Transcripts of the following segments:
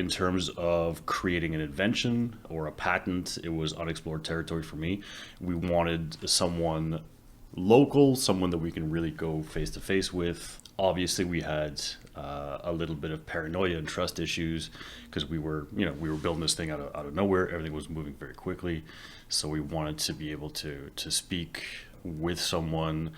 in terms of creating an invention or a patent, it was unexplored territory for me. We wanted someone local, someone that we can really go face to face with. Obviously, we had a little bit of paranoia and trust issues because we were building this thing out of nowhere. Everything was moving very quickly, so we wanted to be able to speak with someone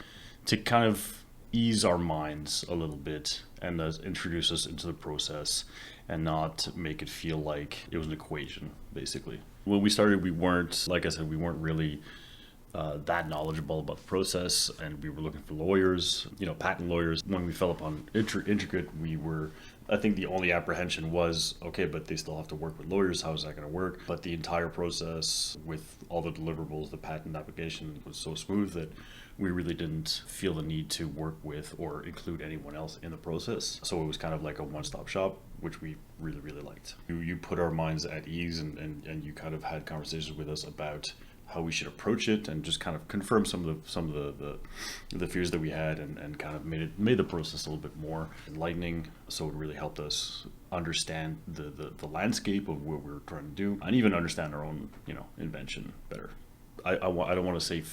to kind of ease our minds a little bit and introduce us into the process and not make it feel like it was an equation, basically. When we started, we weren't, like I said, we weren't really that knowledgeable about the process, and we were looking for lawyers, patent lawyers. When we fell upon Intricate, I think the only apprehension was, okay, but they still have to work with lawyers. How is that going to work? But the entire process with all the deliverables, the patent application was so smooth that we really didn't feel the need to work with or include anyone else in the process. So it was kind of like a one-stop shop, which we really, really liked. You put our minds at ease, and you kind of had conversations with us about how we should approach it, and just kind of confirm some of the fears that we had, and kind of made the process a little bit more enlightening. So it really helped us understand the landscape of what we were trying to do, and even understand our own invention better. I don't want to say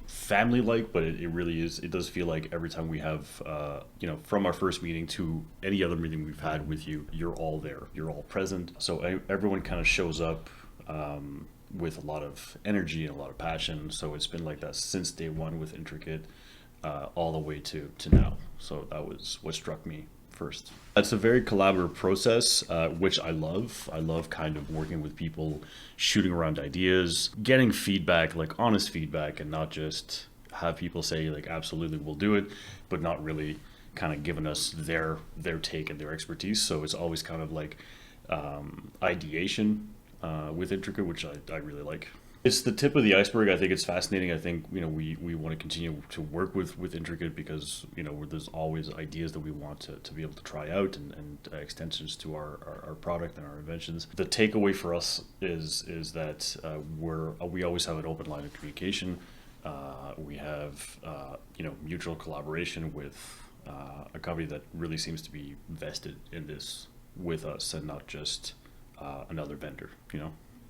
family-like, but it really is. It does feel like every time we have, from our first meeting to any other meeting we've had with you, you're all there, you're all present. So everyone kind of shows up with a lot of energy and a lot of passion. So it's been like that since day one with Intricate, all the way to now. So that was what struck me first. It's a very collaborative process, which I love. I love kind of working with people, shooting around ideas, getting feedback, like honest feedback, and not just have people say like, absolutely, we'll do it, but not really kind of giving us their take and their expertise. So it's always kind of like ideation with Intricate, which I really like. It's the tip of the iceberg. I think it's fascinating. I think we want to continue to work with Intricate because there's always ideas that we want to be able to try out, and extensions to our product and our inventions. The takeaway for us is that we always have an open line of communication. We have mutual collaboration with a company that really seems to be vested in this with us, and not just another vendor.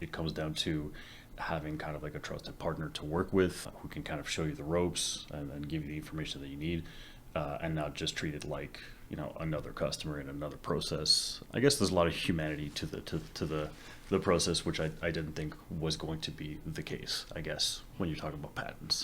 It comes down to having kind of like a trusted partner to work with, who can kind of show you the ropes and give you the information that you need, and not just treat it like another customer in another process. I guess there's a lot of humanity to the process, which I didn't think was going to be the case, I guess, when you're talking about patents.